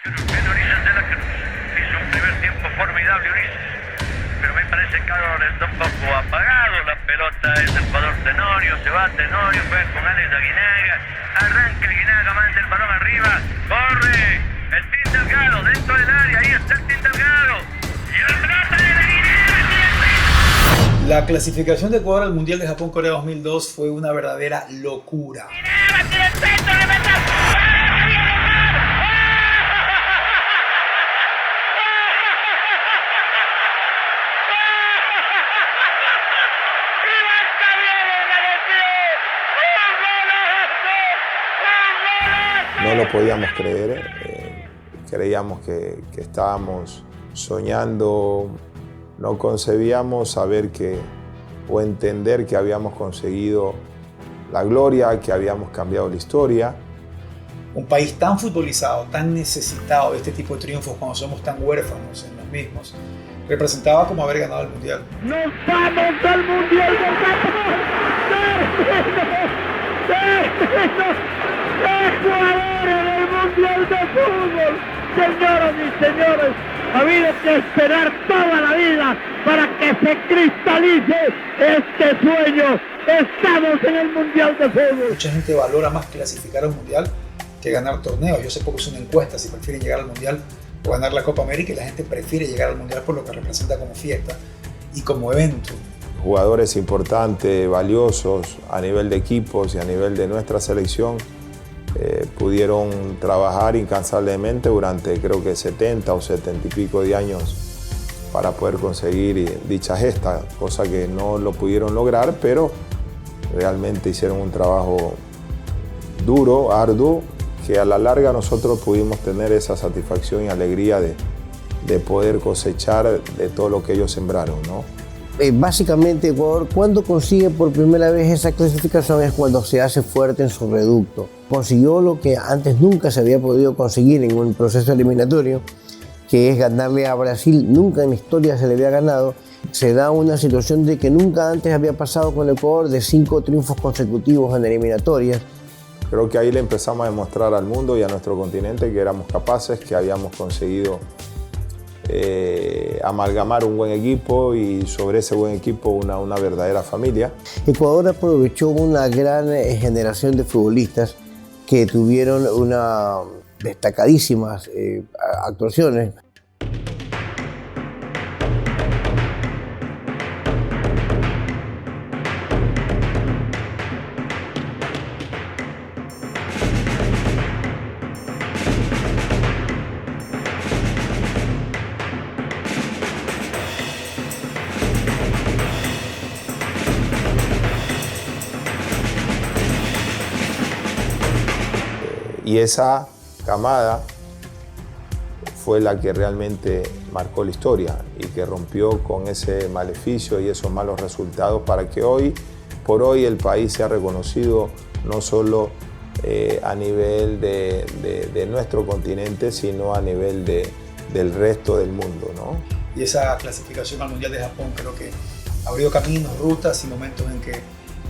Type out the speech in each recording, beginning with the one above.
En Ulises de la Cruz. Hizo un primer tiempo formidable Ulises. Pero me parece que ahora está un poco apagado. La pelota es del jugador Tenorio. Se va Tenorio, juega con Alex Aguinaga. Arranca Aguinaga, manda el balón arriba. Corre. El Team Delgado dentro del área. Ahí está el Team Delgado. Y la pelota de Aguinaga. La clasificación de Ecuador al Mundial de Japón-Corea 2002 fue una verdadera locura. No lo podíamos creer, creíamos que estábamos soñando, no concebíamos saber o entender que habíamos conseguido la gloria, que habíamos cambiado la historia. Un país tan futbolizado, tan necesitado de este tipo de triunfos cuando somos tan huérfanos en los mismos, representaba como haber ganado el Mundial. ¡Nos vamos al Mundial de Japón! ¡Jugadores del Mundial de Fútbol! Señoras y señores, ha habido que esperar toda la vida para que se cristalice este sueño. Estamos en el Mundial de Fútbol. Mucha gente valora más clasificar al Mundial que ganar torneos. Yo hace poco hice una encuesta si prefieren llegar al Mundial o ganar la Copa América, y la gente prefiere llegar al Mundial por lo que representa como fiesta y como evento. Jugadores importantes, valiosos a nivel de equipos y a nivel de nuestra selección pudieron trabajar incansablemente durante creo que 70 o 70 y pico de años para poder conseguir dicha gesta, cosa que no lo pudieron lograr, pero realmente hicieron un trabajo duro, arduo, que a la larga nosotros pudimos tener esa satisfacción y alegría de poder cosechar de todo lo que ellos sembraron, ¿no? Básicamente Ecuador, cuando consigue por primera vez esa clasificación, es cuando se hace fuerte en su reducto. Consiguió lo que antes nunca se había podido conseguir en un proceso eliminatorio, que es ganarle a Brasil. Nunca en la historia se le había ganado. Se da una situación de que nunca antes había pasado con el Ecuador, de 5 triunfos consecutivos en eliminatorias. Creo que ahí le empezamos a demostrar al mundo y a nuestro continente que éramos capaces, que habíamos conseguido amalgamar un buen equipo y sobre ese buen equipo una verdadera familia. Ecuador aprovechó una gran generación de futbolistas que tuvieron destacadísimas actuaciones. Y esa camada fue la que realmente marcó la historia y que rompió con ese maleficio y esos malos resultados para que hoy por hoy el país sea reconocido no solo a nivel de nuestro continente, sino a nivel del resto del mundo, ¿no? Y esa clasificación al Mundial de Japón creo que abrió caminos, rutas y momentos en que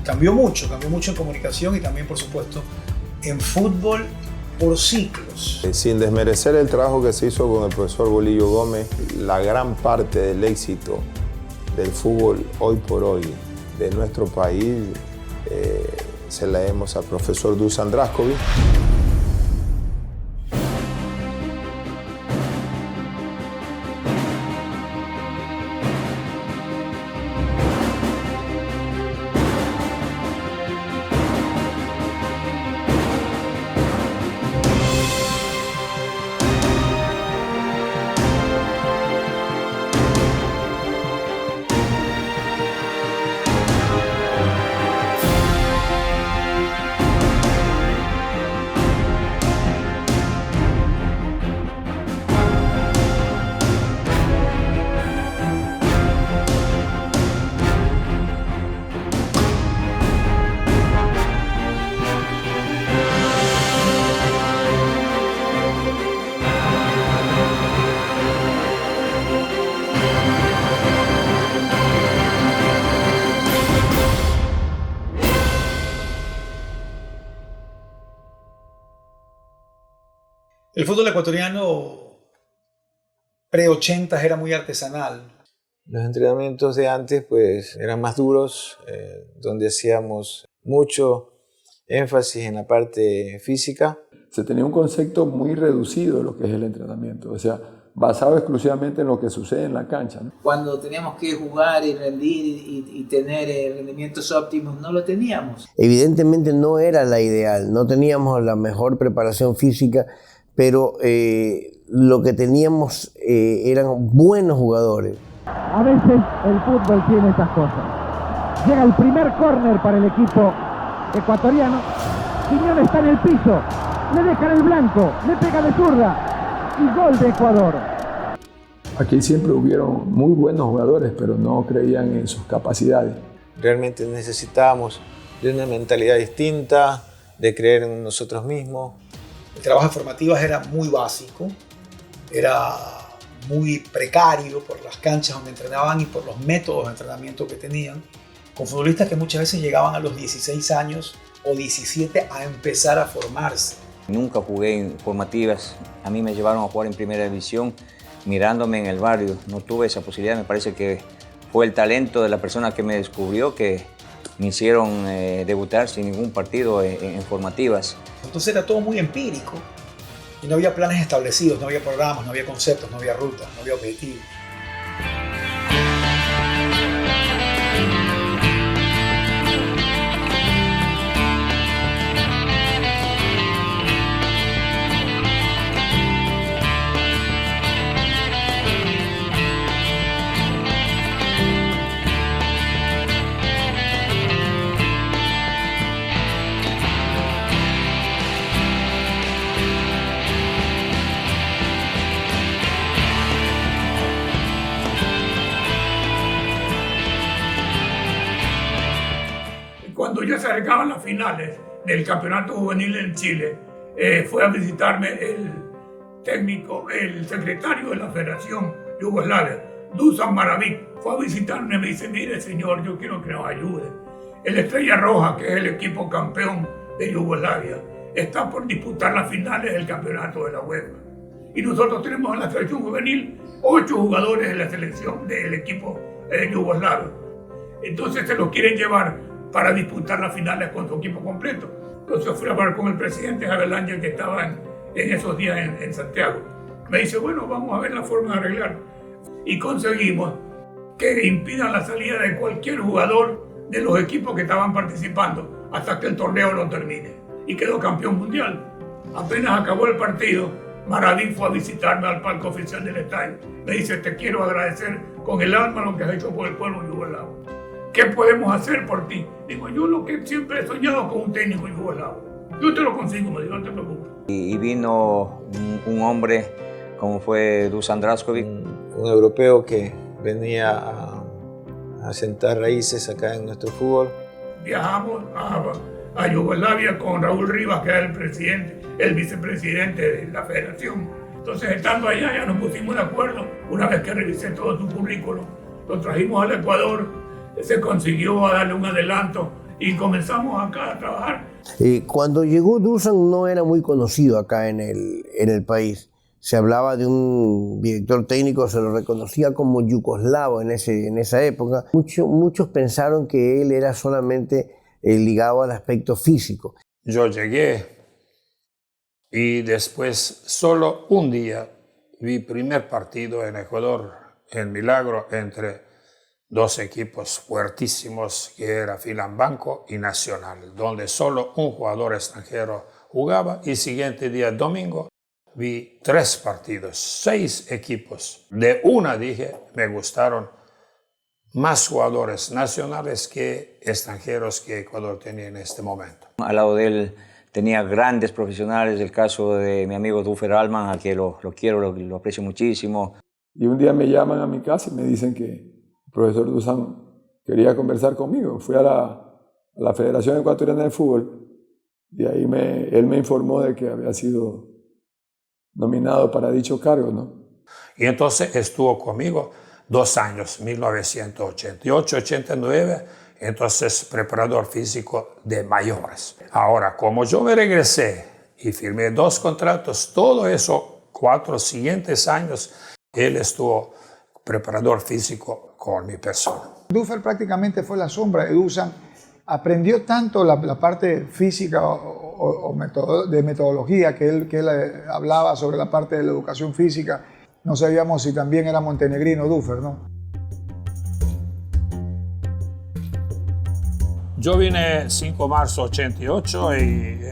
cambió mucho en comunicación y también, por supuesto, en fútbol por ciclos. Sin desmerecer el trabajo que se hizo con el profesor Bolillo Gómez, la gran parte del éxito del fútbol hoy por hoy de nuestro país se la debemos al profesor Dusan Draskovic. El fútbol ecuatoriano pre-80 era muy artesanal. Los entrenamientos de antes pues eran más duros, donde hacíamos mucho énfasis en la parte física. Se tenía un concepto muy reducido de lo que es el entrenamiento, o sea, basado exclusivamente en lo que sucede en la cancha, ¿no? Cuando teníamos que jugar y rendir y tener rendimientos óptimos, no lo teníamos. Evidentemente no era la ideal, no teníamos la mejor preparación física, pero lo que teníamos eran buenos jugadores. A veces el fútbol tiene estas cosas. Llega el primer córner para el equipo ecuatoriano. Quiñones está en el piso. Le dejan el blanco. Le pega de zurda. Y gol de Ecuador. Aquí siempre hubieron muy buenos jugadores, pero no creían en sus capacidades. Realmente necesitábamos de una mentalidad distinta, de creer en nosotros mismos. El trabajo de formativas era muy básico, era muy precario por las canchas donde entrenaban y por los métodos de entrenamiento que tenían, con futbolistas que muchas veces llegaban a los 16 años o 17 a empezar a formarse. Nunca jugué en formativas, a mí me llevaron a jugar en primera división mirándome en el barrio, no tuve esa posibilidad, me parece que fue el talento de la persona que me descubrió que me hicieron debutar sin ningún partido en formativas. Entonces era todo muy empírico y no había planes establecidos, no había programas, no había conceptos, no había rutas, no había objetivos. Cuando ya se acercaban las finales del campeonato juvenil en Chile, fue a visitarme el técnico, el secretario de la Federación Yugoslavia, Dusan Maravic. Fue a visitarme y me dice, mire señor, yo quiero que nos ayude. El Estrella Roja, que es el equipo campeón de Yugoslavia, está por disputar las finales del campeonato de la UEFA. Y nosotros tenemos en la selección juvenil 8 jugadores de la selección del equipo yugoslavio. Entonces se los quieren llevar para disputar las finales con su equipo completo. Entonces fui a hablar con el presidente Abel Ángel, que estaba en esos días en Santiago. Me dice, bueno, vamos a ver la forma de arreglar. Y conseguimos que impidan la salida de cualquier jugador de los equipos que estaban participando hasta que el torneo lo termine. Y quedó campeón mundial. Apenas acabó el partido, Maravín fue a visitarme al palco oficial del estadio. Me dice, te quiero agradecer con el alma lo que has hecho por el pueblo yugoslavo. ¿Qué podemos hacer por ti? Digo, yo lo que siempre he soñado con un técnico yugoslavo. Yo te lo consigo, me dijo, no te preocupes. Y vino un hombre como fue Dusan Draskovic. Un europeo que venía a sentar raíces acá en nuestro fútbol. Viajamos a Yugoslavia con Raúl Rivas, que era el presidente, el vicepresidente de la federación. Entonces, estando allá, ya nos pusimos de acuerdo. Una vez que revisé todo su currículo, lo trajimos al Ecuador. Se consiguió darle un adelanto y comenzamos acá a trabajar. Cuando llegó Dusan no era muy conocido acá en el país. Se hablaba de un director técnico, se lo reconocía como yugoslavo en esa época. Muchos pensaron que él era solamente ligado al aspecto físico. Yo llegué y después solo un día vi primer partido en Ecuador, en Milagro, entre dos equipos fuertísimos que era Filambanco y Nacional, donde solo un jugador extranjero jugaba, y siguiente día, domingo, vi 3 partidos, 6 equipos. De una dije, me gustaron más jugadores nacionales que extranjeros que Ecuador tenía en este momento. Al lado de él tenía grandes profesionales, el caso de mi amigo Dufer Alman, a quien lo quiero, lo aprecio muchísimo. Y un día me llaman a mi casa y me dicen que el profesor Dusan quería conversar conmigo. Fui a la Federación Ecuatoriana de Fútbol y ahí él me informó de que había sido nominado para dicho cargo, ¿no? Y entonces estuvo conmigo 2 años, 1988-89, entonces preparador físico de mayores. Ahora, como yo me regresé y firmé 2 contratos. Todo eso, 4 siguientes años, él estuvo preparador físico con mi persona. Dufer prácticamente fue la sombra de Dusan. Aprendió tanto la parte física o de metodología que él hablaba sobre la parte de la educación física. No sabíamos si también era montenegrino Dufer, ¿no? Yo vine 5 de marzo 88 y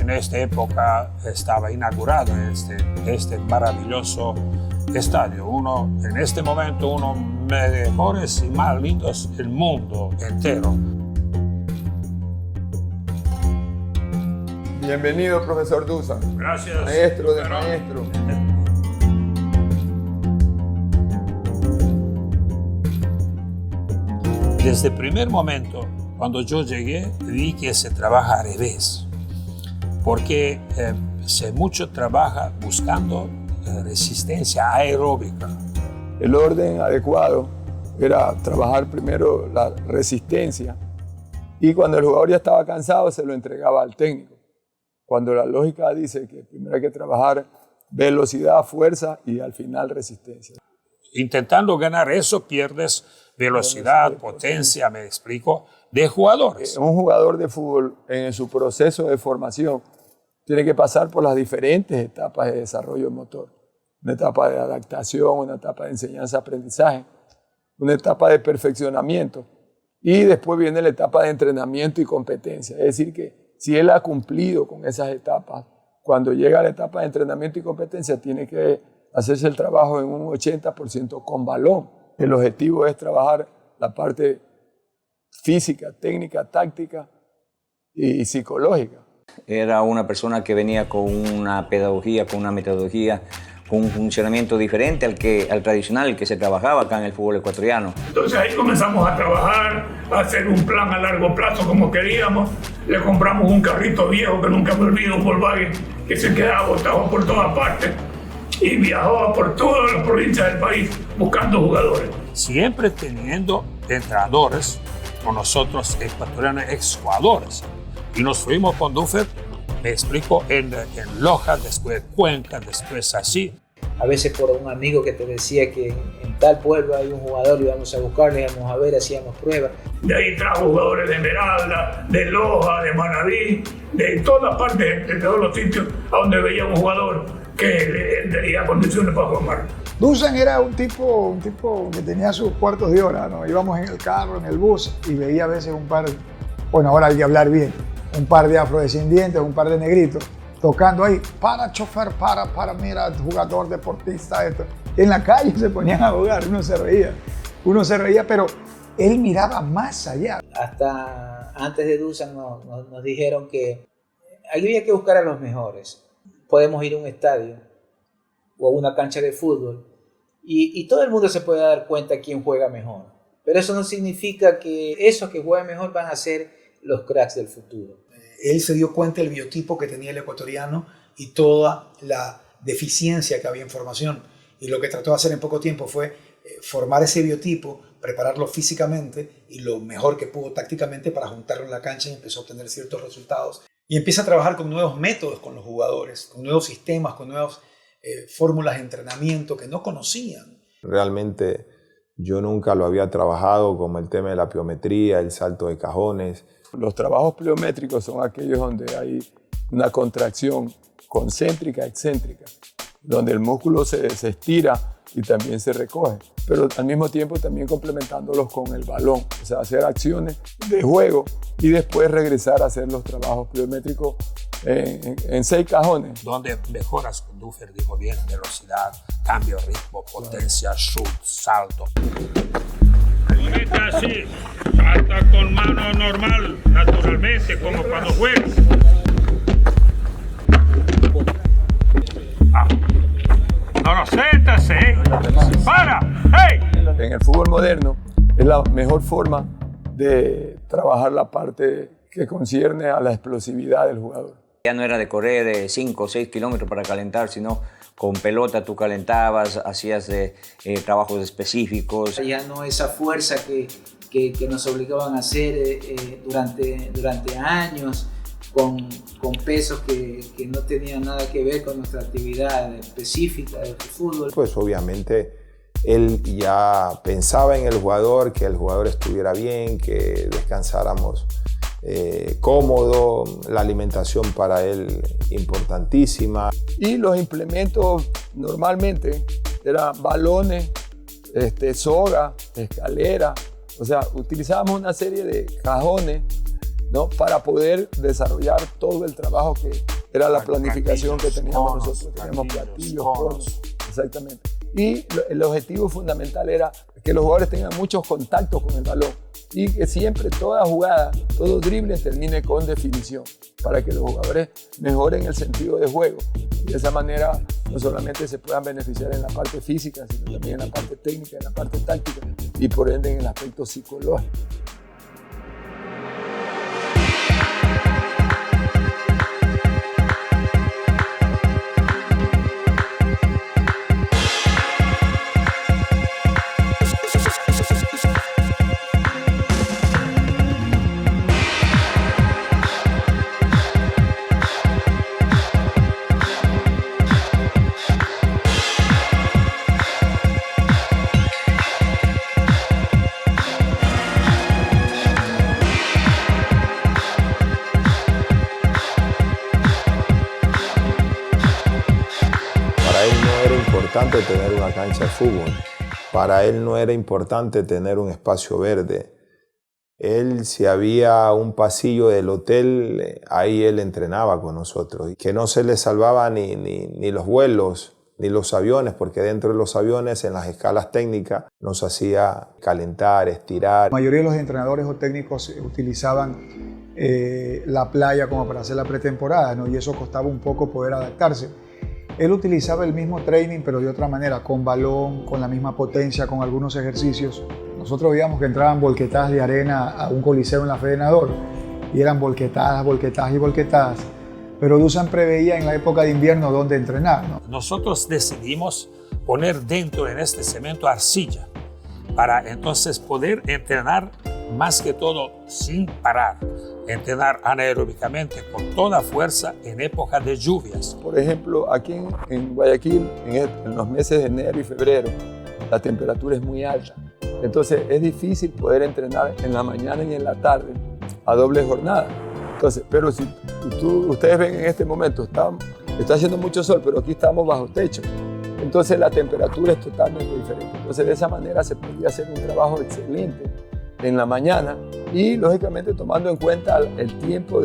en esta época estaba inaugurado este maravilloso estadio. En este momento, uno de los mejores y más lindos del mundo entero. Bienvenido, profesor Dusan. Gracias. Maestro de maestro. Desde el primer momento, cuando yo llegué, vi que se trabaja al revés, porque se mucho trabaja buscando resistencia aeróbica. El orden adecuado era trabajar primero la resistencia y cuando el jugador ya estaba cansado se lo entregaba al técnico. Cuando la lógica dice que primero hay que trabajar velocidad, fuerza y al final resistencia. Intentando ganar eso pierdes velocidad, potencia, me explico, de jugadores. Un jugador de fútbol en su proceso de formación tiene que pasar por las diferentes etapas de desarrollo motor. Una etapa de adaptación, una etapa de enseñanza-aprendizaje, una etapa de perfeccionamiento y después viene la etapa de entrenamiento y competencia. Es decir, que si él ha cumplido con esas etapas, cuando llega a la etapa de entrenamiento y competencia tiene que hacerse el trabajo en un 80% con balón. El objetivo es trabajar la parte física, técnica, táctica y psicológica. Era una persona que venía con una pedagogía, con una metodología, con un funcionamiento diferente al tradicional que se trabajaba acá en el fútbol ecuatoriano. Entonces ahí comenzamos a trabajar, a hacer un plan a largo plazo como queríamos. Le compramos un carrito viejo que nunca me olvido, un Volkswagen, que se quedaba botado por todas partes y viajaba por todas las provincias del país buscando jugadores. Siempre teniendo entrenadores con nosotros ecuatorianos exjugadores. Y nos fuimos con Dufer, me explico, en Loja, después Cuenca, después así. A veces por un amigo que te decía que en tal pueblo hay un jugador, íbamos a buscarle, íbamos a ver, hacíamos pruebas. De ahí trajo jugadores de Esmeralda, de Loja, de Manabí, de todas partes, de todos los sitios a donde veía un jugador que tenía condiciones para formar. Dusan era un tipo que tenía sus cuartos de hora, ¿no? Íbamos en el carro, en el bus y veía a veces un par, bueno, ahora hay que hablar bien, un par de afrodescendientes, un par de negritos, tocando ahí, para chofer, para, mira, jugador, deportista, esto. En la calle se ponían a jugar, uno se reía, pero él miraba más allá. Hasta antes de Dusan nos dijeron que había que buscar a los mejores. Podemos ir a un estadio o a una cancha de fútbol y todo el mundo se puede dar cuenta quién juega mejor. Pero eso no significa que esos que juegan mejor van a ser los cracks del futuro. Él se dio cuenta del biotipo que tenía el ecuatoriano y toda la deficiencia que había en formación. Y lo que trató de hacer en poco tiempo fue formar ese biotipo, prepararlo físicamente y lo mejor que pudo tácticamente para juntarlo en la cancha y empezó a obtener ciertos resultados. Y empieza a trabajar con nuevos métodos con los jugadores, con nuevos sistemas, con nuevas fórmulas de entrenamiento que no conocían. Realmente yo nunca lo había trabajado, como el tema de la pliometría, el salto de cajones. Los trabajos pliométricos son aquellos donde hay una contracción concéntrica, excéntrica, donde el músculo se estira y también se recoge, pero al mismo tiempo también complementándolos con el balón, o sea, hacer acciones de juego y después regresar a hacer los trabajos pliométricos en 6 cajones. Donde mejoras con Dufer, digo bien, velocidad, cambio, ritmo, potencia, shoot, salto. Mete así, salta con mano normal, naturalmente, como cuando juegas. No, siéntase, para, hey. En el fútbol moderno es la mejor forma de trabajar la parte que concierne a la explosividad del jugador. Ya no era de correr 5 o 6 kilómetros para calentar, sino con pelota tú calentabas, hacías trabajos específicos. Ya no esa fuerza que nos obligaban a hacer durante años, con pesos que no tenían nada que ver con nuestra actividad específica del fútbol. Pues obviamente él ya pensaba en el jugador, que el jugador estuviera bien, que descansáramos cómodo, la alimentación para él importantísima. Y los implementos normalmente eran balones, soga, escalera, o sea, utilizábamos una serie de cajones, ¿no?, para poder desarrollar todo el trabajo que era la planificación que teníamos nosotros. Teníamos platillos, conos, exactamente. Y el objetivo fundamental era que los jugadores tengan muchos contactos con el balón y que siempre toda jugada, todo drible termine con definición, para que los jugadores mejoren el sentido de juego. Y de esa manera no solamente se puedan beneficiar en la parte física, sino también en la parte técnica, en la parte táctica y por ende en el aspecto psicológico. Tener una cancha de fútbol. Para él no era importante tener un espacio verde. Él, si había un pasillo del hotel, ahí él entrenaba con nosotros. Que no se le salvaba ni los vuelos, ni los aviones, porque dentro de los aviones, en las escalas técnicas, nos hacía calentar, estirar. La mayoría de los entrenadores o técnicos utilizaban la playa como para hacer la pretemporada, ¿no? Y eso costaba un poco poder adaptarse. Él utilizaba el mismo training, pero de otra manera, con balón, con la misma potencia, con algunos ejercicios. Nosotros veíamos que entraban volquetadas de arena a un coliseo en la Federador y eran volquetadas, volquetadas y volquetadas. Pero Dusan preveía en la época de invierno dónde entrenar, ¿no? Nosotros decidimos poner dentro en este cemento arcilla para entonces poder entrenar más que todo sin parar, entrenar anaeróbicamente con toda fuerza en época de lluvias. Por ejemplo, aquí en Guayaquil, en los meses de enero y febrero, la temperatura es muy alta. Entonces es difícil poder entrenar en la mañana y en la tarde a doble jornada. Entonces, pero si ustedes ven en este momento, está haciendo mucho sol, pero aquí estamos bajo techo. Entonces la temperatura es totalmente diferente. Entonces de esa manera se podría hacer un trabajo excelente en la mañana y lógicamente tomando en cuenta el tiempo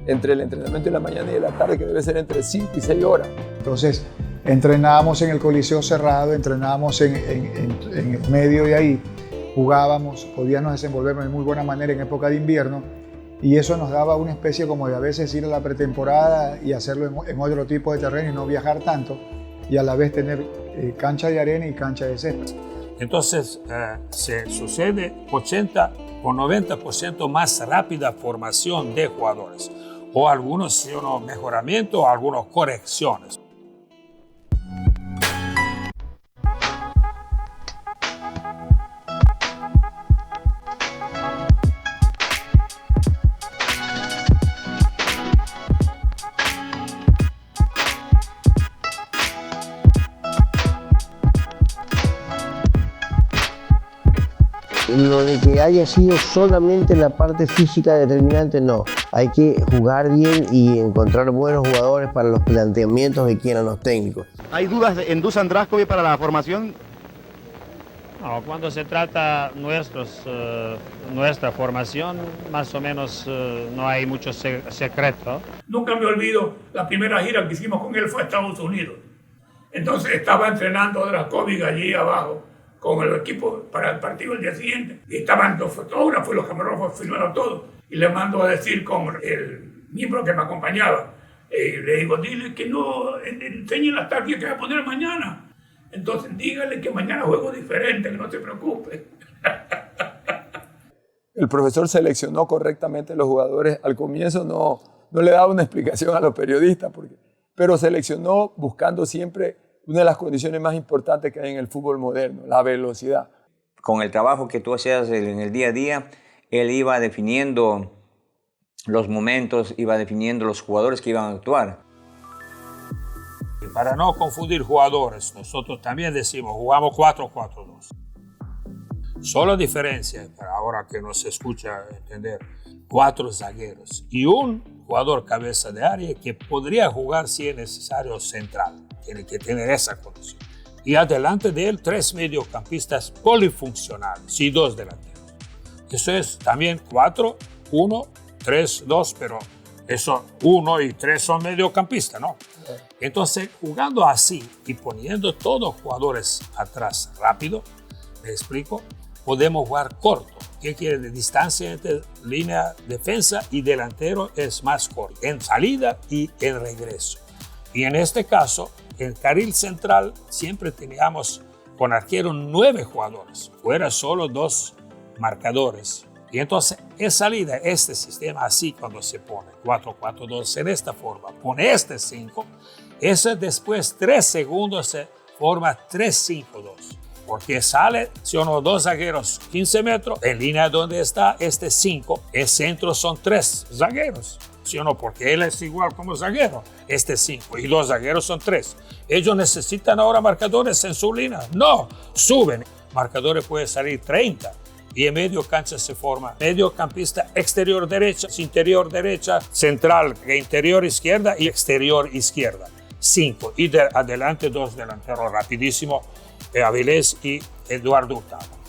entre el entrenamiento de la mañana y de la tarde, que debe ser entre 5 y 6 horas. Entonces entrenábamos en el coliseo cerrado, entrenábamos en el medio de ahí, jugábamos, podíamos desenvolvernos de muy buena manera en época de invierno y eso nos daba una especie como de a veces ir a la pretemporada y hacerlo en otro tipo de terreno y no viajar tanto y a la vez tener cancha de arena y cancha de césped. Entonces se sucede 80 o 90% más rápida formación de jugadores o algunos mejoramientos o algunas correcciones. Lo de que haya sido solamente la parte física determinante, no. Hay que jugar bien y encontrar buenos jugadores para los planteamientos que quieran los técnicos. ¿Hay dudas en Dusan Drašković para la formación? No, cuando se trata nuestra formación, más o menos no hay mucho secreto. Nunca me olvido, la primera gira que hicimos con él fue a Estados Unidos. Entonces estaba entrenando Drašković allí abajo con el equipo para el partido el día siguiente. Y estaban los fotógrafos, los camarógrafos filmaron todo. Y le mando a decir con el miembro que me acompañaba, le digo, dile que no enseñe las tácticas que va a poner mañana. Entonces dígale que mañana juego diferente, que no se preocupe. El profesor seleccionó correctamente los jugadores. Al comienzo no le daba una explicación a los periodistas, pero seleccionó buscando siempre una de las condiciones más importantes que hay en el fútbol moderno, la velocidad. Con el trabajo que tú hacías en el día a día, él iba definiendo los momentos, iba definiendo los jugadores que iban a actuar. Y para no confundir jugadores, nosotros también decimos, jugamos 4-4-2. Solo diferencia, para ahora que nos escucha entender, 4 zagueros y un jugador cabeza de área que podría jugar si es necesario central. Tiene que tener esa condición. Y adelante de él 3 mediocampistas polifuncionales y 2 delanteros. Eso es también 4, 1, 3, 2, pero eso 1 y 3 son mediocampistas, ¿no? Entonces, jugando así y poniendo todos los jugadores atrás rápido, ¿me explico? Podemos jugar corto. ¿Qué quiere? De distancia entre línea defensa y delantero es más corto, en salida y en regreso. Y en este caso, en carril central siempre teníamos con arquero 9 jugadores, fuera solo 2 marcadores. Y entonces, en salida, este sistema así cuando se pone 4-4-2 en esta forma, pone este 5, ese después 3 segundos se forma 3-5-2. Porque sale, si uno 2 zagueros 15 metros, en línea donde está este 5, el centro son 3 zagueros. ¿Sí o no? Porque él es igual como zaguero, este 5 y 2 zagueros son 3. ¿Ellos necesitan ahora marcadores en su línea? No, suben. Marcadores puede salir 30 y en medio cancha se forma mediocampista exterior derecha, interior derecha, central interior izquierda y exterior izquierda. 5 y adelante 2 delanteros rapidísimo, Avilés y Eduardo Hurtado.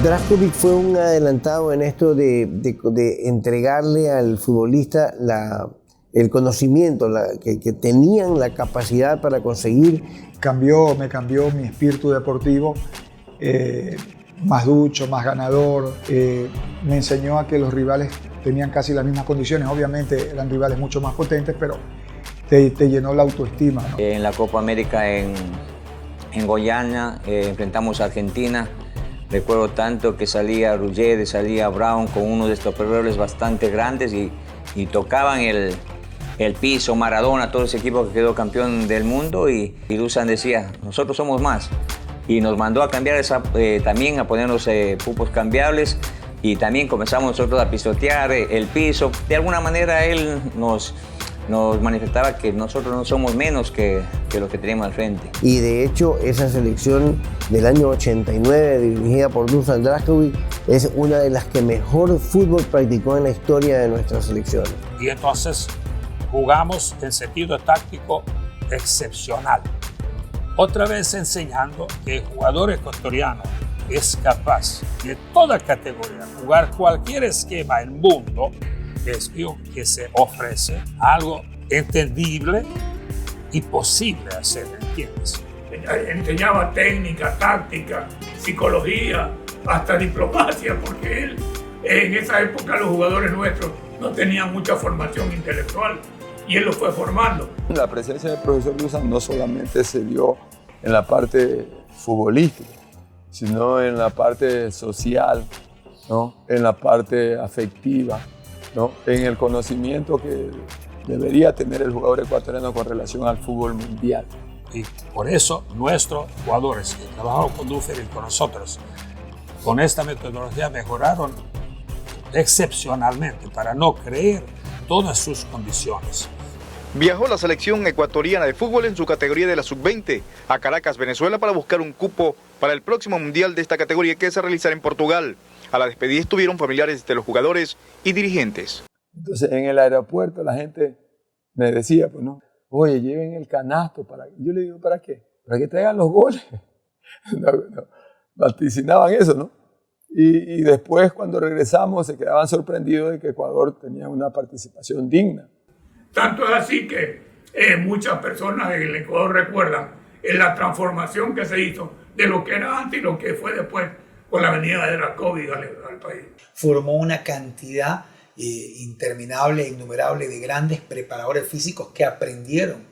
Drašković fue un adelantado en esto de entregarle al futbolista el conocimiento, que tenían la capacidad para conseguir. Me cambió mi espíritu deportivo, más ducho, más ganador. Me enseñó a que los rivales tenían casi las mismas condiciones. Obviamente eran rivales mucho más potentes, pero te llenó la autoestima, ¿no? En la Copa América en Guyana enfrentamos a Argentina. Recuerdo tanto que salía Ruggeri, salía Brown con uno de estos perros bastante grandes y tocaban el piso, Maradona, todo ese equipo que quedó campeón del mundo y Dusan decía, nosotros somos más. Y nos mandó a cambiar también, a ponernos pupos cambiables y también comenzamos nosotros a pisotear el piso. De alguna manera él nos manifestaba que nosotros no somos menos que lo que teníamos al frente. Y de hecho esa selección del año 89 dirigida por Dusan Drašković es una de las que mejor fútbol practicó en la historia de nuestra selección. Y entonces jugamos en sentido táctico excepcional. Otra vez enseñando que el jugador ecuatoriano es capaz de toda categoría jugar cualquier esquema del mundo que se ofrece, algo entendible y posible hacer, ¿entiendes? Enseñaba técnica, táctica, psicología, hasta diplomacia, porque él, en esa época los jugadores nuestros no tenían mucha formación intelectual y él los fue formando. La presencia del profesor Dusan no solamente se dio en la parte futbolística, sino en la parte social, ¿no? En la parte afectiva, ¿no? En el conocimiento que debería tener el jugador ecuatoriano con relación al fútbol mundial. Y por eso nuestros jugadores que trabajaron con Dufer y con nosotros, con esta metodología mejoraron excepcionalmente para no creer todas sus condiciones. Viajó la selección ecuatoriana de fútbol en su categoría de la sub-20 a Caracas, Venezuela, para buscar un cupo para el próximo mundial de esta categoría que se realizará en Portugal. A la despedida estuvieron familiares de los jugadores y dirigentes. Entonces en el aeropuerto la gente me decía, pues no, oye, lleven el canasto. Yo le digo, ¿para qué? Para que traigan los goles. Vaticinaban eso, ¿no? Y después cuando regresamos se quedaban sorprendidos de que Ecuador tenía una participación digna. Tanto es así que muchas personas en el Ecuador recuerdan la transformación que se hizo de lo que era antes y lo que fue después con la venida de Drašković al país. Formó una cantidad interminable e innumerable de grandes preparadores físicos que aprendieron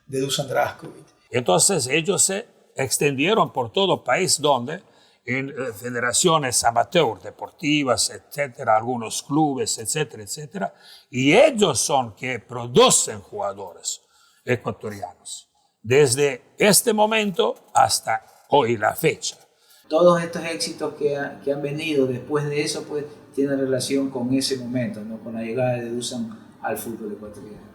de Dusan Drašković. Entonces ellos se extendieron por todo el país, donde en federaciones amateur, deportivas, etcétera, algunos clubes, etcétera, etcétera, y ellos son que producen jugadores ecuatorianos. Desde este momento hasta hoy, la fecha. Todos estos éxitos que han venido después de eso, pues, tienen relación con ese momento, ¿no? Con la llegada de Dusan al fútbol ecuatoriano.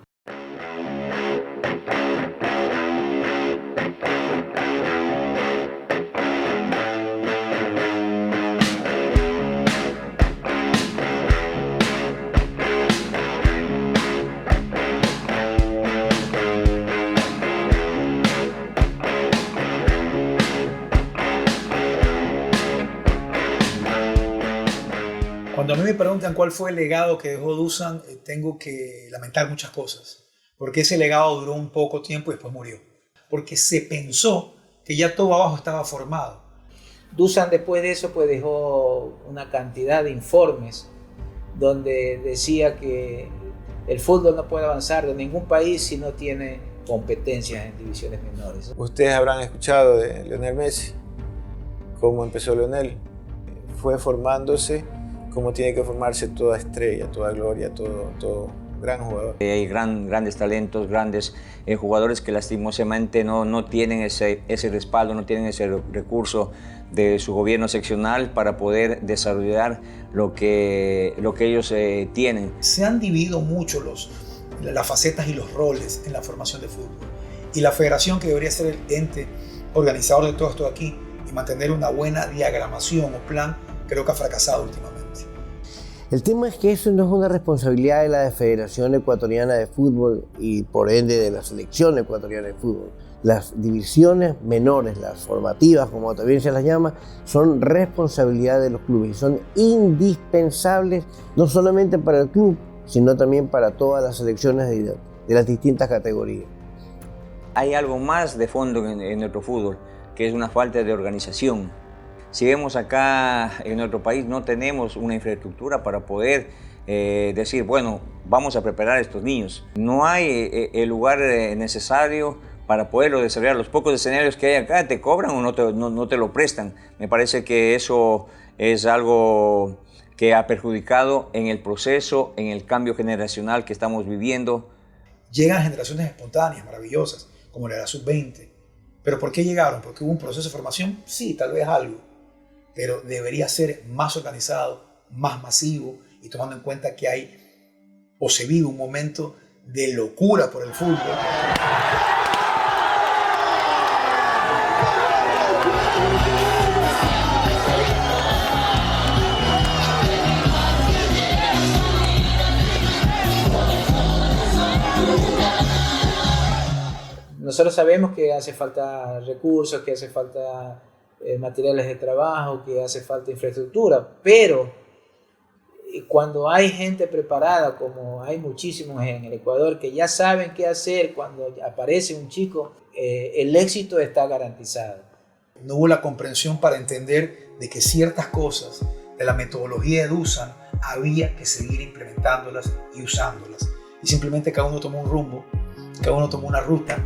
Cuando a mí me preguntan cuál fue el legado que dejó Dusan, tengo que lamentar muchas cosas. Porque ese legado duró un poco tiempo y después murió. Porque se pensó que ya todo abajo estaba formado. Dusan después de eso pues dejó una cantidad de informes donde decía que el fútbol no puede avanzar de ningún país si no tiene competencias en divisiones menores. Ustedes habrán escuchado de Lionel Messi, cómo empezó Lionel. Fue formándose como tiene que formarse toda estrella, toda gloria, todo gran jugador. Hay grandes talentos, grandes jugadores que lastimosamente no tienen ese respaldo, no tienen ese recurso de su gobierno seccional para poder desarrollar lo que ellos tienen. Se han dividido mucho las facetas y los roles en la formación de fútbol. Y la federación, que debería ser el ente organizador de todo esto aquí y mantener una buena diagramación o plan, creo que ha fracasado últimamente. El tema es que eso no es una responsabilidad de la Federación Ecuatoriana de Fútbol y por ende de la Selección Ecuatoriana de Fútbol. Las divisiones menores, las formativas, como también se las llama, son responsabilidad de los clubes y son indispensables no solamente para el club, sino también para todas las selecciones de las distintas categorías. Hay algo más de fondo en nuestro fútbol, que es una falta de organización. Si vemos acá en nuestro país, no tenemos una infraestructura para poder decir, bueno, vamos a preparar a estos niños. No hay el lugar necesario para poderlo desarrollar. Los pocos escenarios que hay acá te cobran o no te lo prestan. Me parece que eso es algo que ha perjudicado en el proceso, en el cambio generacional que estamos viviendo. Llegan generaciones espontáneas, maravillosas, como la de la sub-20. ¿Pero por qué llegaron? ¿Porque hubo un proceso de formación? Sí, tal vez algo. Pero debería ser más organizado, más masivo y tomando en cuenta que hay o se vive un momento de locura por el fútbol. Nosotros sabemos que hace falta recursos, que hace falta materiales de trabajo, que hace falta infraestructura, pero cuando hay gente preparada, como hay muchísimos en el Ecuador, que ya saben qué hacer cuando aparece un chico, el éxito está garantizado. No hubo la comprensión para entender de que ciertas cosas de la metodología de Dusan había que seguir implementándolas y usándolas. Y simplemente cada uno tomó un rumbo, cada uno tomó una ruta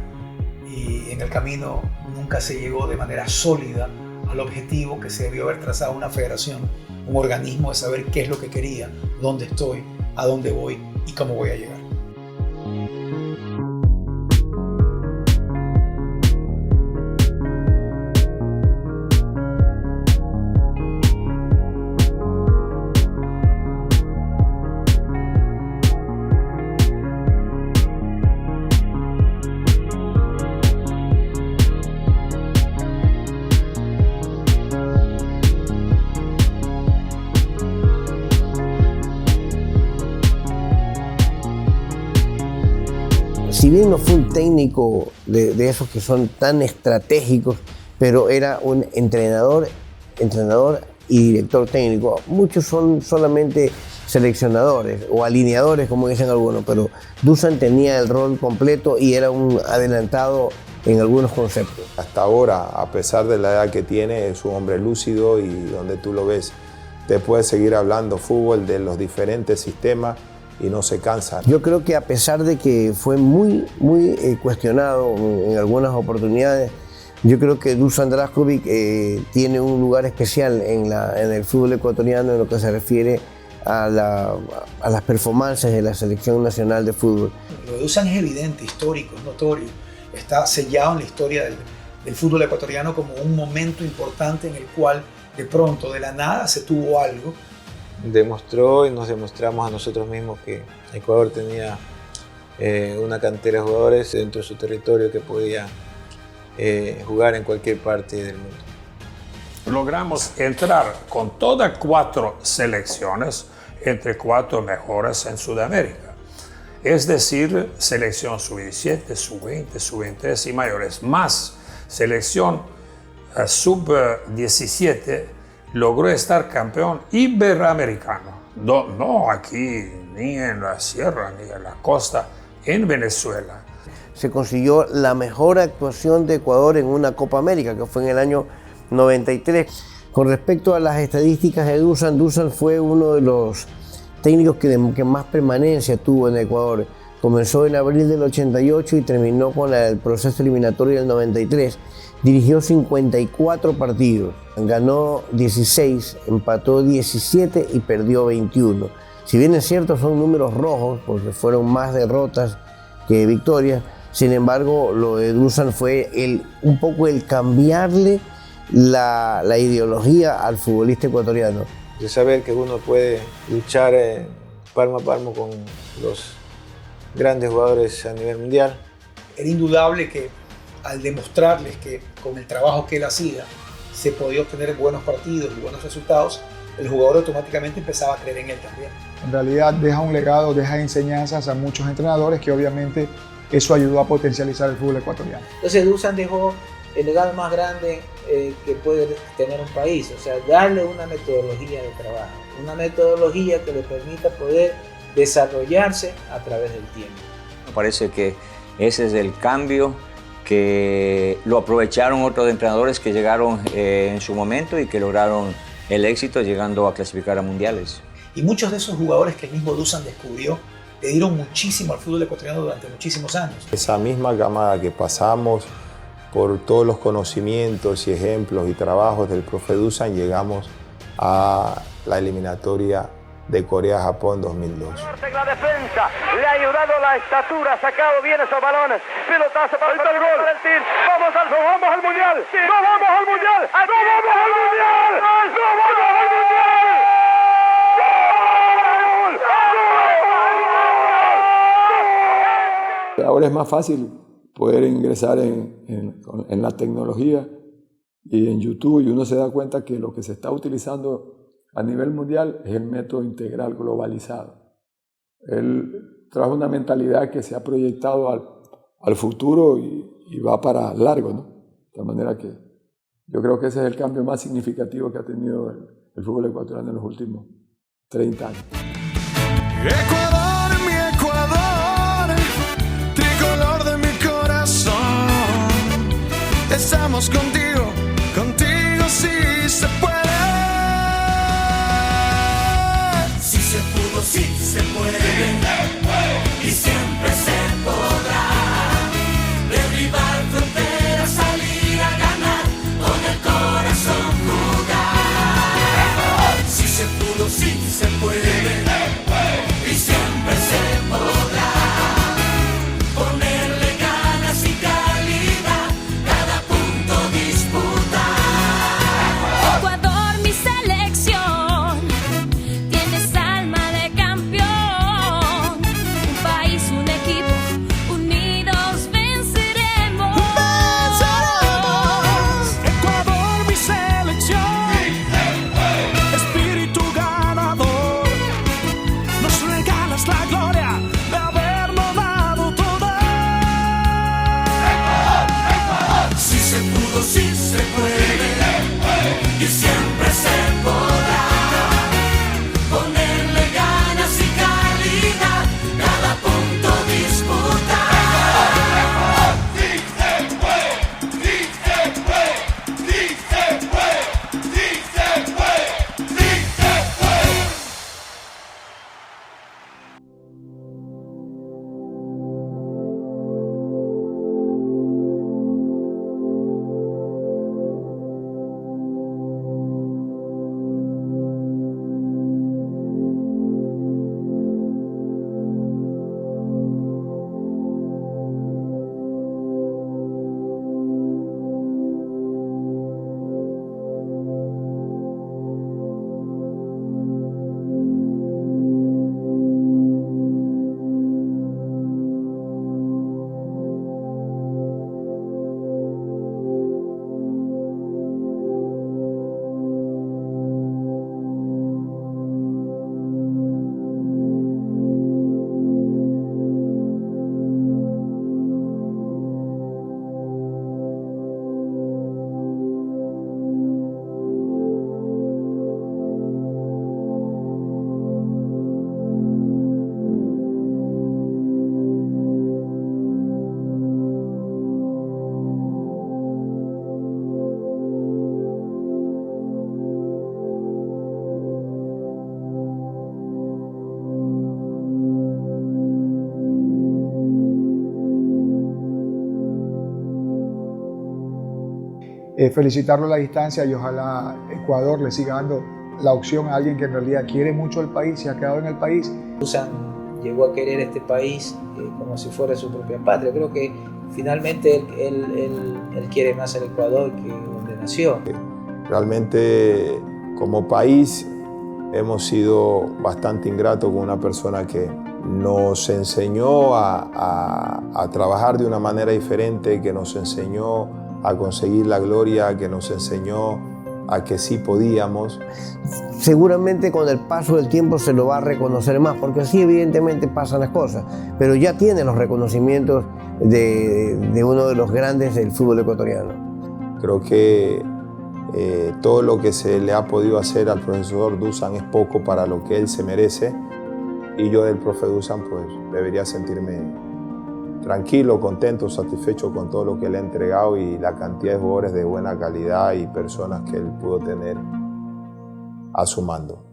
y en el camino nunca se llegó de manera sólida al objetivo que se debió haber trazado una federación, un organismo de saber qué es lo que quería, dónde estoy, a dónde voy y cómo voy a llegar. Si bien no fue un técnico de esos que son tan estratégicos, pero era un entrenador y director técnico. Muchos son solamente seleccionadores o alineadores, como dicen algunos, pero Dusan tenía el rol completo y era un adelantado en algunos conceptos. Hasta ahora, a pesar de la edad que tiene, es un hombre lúcido y donde tú lo ves, te puede seguir hablando fútbol de los diferentes sistemas y no se cansa. Yo creo que a pesar de que fue muy cuestionado en algunas oportunidades, Yo creo que Dusan Drašković tiene un lugar especial en el fútbol ecuatoriano en lo que se refiere a las performances de la selección nacional de fútbol. Lo de Dusan es evidente, histórico, es notorio. Está sellado en la historia del fútbol ecuatoriano como un momento importante en el cual de pronto, de la nada, se tuvo algo. Demostró y nos demostramos a nosotros mismos que Ecuador tenía una cantera de jugadores dentro de su territorio que podía jugar en cualquier parte del mundo. Logramos entrar con todas 4 selecciones entre 4 mejores en Sudamérica. Es decir, selección sub-17, sub-20, sub-23 y mayores, más selección sub-17, logró estar campeón iberoamericano. No aquí, ni en la sierra, ni en la costa, en Venezuela. Se consiguió la mejor actuación de Ecuador en una Copa América, que fue en el año 93. Con respecto a las estadísticas de Dusan fue uno de los técnicos que más permanencia tuvo en Ecuador. Comenzó en abril del 88 y terminó con el proceso eliminatorio del 93. Dirigió 54 partidos, ganó 16, empató 17 y perdió 21. Si bien es cierto, son números rojos, porque fueron más derrotas que victorias. Sin embargo, lo de Dusan fue un poco el cambiarle la ideología al futbolista ecuatoriano. De saber que uno puede luchar palmo a palmo con los grandes jugadores a nivel mundial. Era indudable que al demostrarles que con el trabajo que él hacía se podía obtener buenos partidos y buenos resultados, el jugador automáticamente empezaba a creer en él también. En realidad deja un legado, deja enseñanzas a muchos entrenadores que obviamente eso ayudó a potencializar el fútbol ecuatoriano. Entonces Dusan dejó el legado más grande que puede tener un país, o sea, darle una metodología de trabajo, una metodología que le permita poder desarrollarse a través del tiempo. Me parece que ese es el cambio que lo aprovecharon otros entrenadores que llegaron en su momento y que lograron el éxito llegando a clasificar a mundiales. Y muchos de esos jugadores que el mismo Dusan descubrió le dieron muchísimo al fútbol ecuatoriano durante muchísimos años. Esa misma camada que pasamos por todos los conocimientos y ejemplos y trabajos del profe Dusan, llegamos a la eliminatoria de Corea-Japón 2002. La defensa le ha ayudado la estatura, ha sacado bien esos balones. Pelotazo para el gol. Vamos al mundial. No vamos al mundial. No vamos al mundial. No vamos al mundial. Ahora es más fácil poder ingresar en la tecnología y en YouTube, y uno se da cuenta que lo que se está utilizando a nivel mundial es el método integral globalizado. Él trajo una mentalidad que se ha proyectado al futuro y va para largo, ¿no? De manera que yo creo que ese es el cambio más significativo que ha tenido el fútbol ecuatoriano en los últimos 30 años. Ecuador, mi Ecuador, tricolor de mi corazón. Estamos contigo, contigo sí se puede. Si se pudo, sí se puede. Y siempre se podrá. Derribar fronteras, salir a ganar, con el corazón jugar. Si se pudo, sí se puede. Y siempre se podrá. Ponerle ganas y calidad, cada punto disputar. Ecuador, mi selección, tienes alma de campeón. felicitarlo a la distancia y ojalá Ecuador le siga dando la opción a alguien que en realidad quiere mucho el país y ha quedado en el país. Dusan llegó a querer este país como si fuera su propia patria. Creo que finalmente él quiere más el Ecuador que donde nació. Realmente como país hemos sido bastante ingratos con una persona que nos enseñó a trabajar de una manera diferente, que nos enseñó a conseguir la gloria, que nos enseñó a que sí podíamos. Seguramente con el paso del tiempo se lo va a reconocer más, porque sí, evidentemente pasan las cosas, pero ya tiene los reconocimientos de uno de los grandes del fútbol ecuatoriano. Creo que todo lo que se le ha podido hacer al profesor Dusan es poco para lo que él se merece, y yo del profe Dusan pues debería sentirme tranquilo, contento, satisfecho con todo lo que le ha entregado y la cantidad de jugadores de buena calidad y personas que él pudo tener a su mando.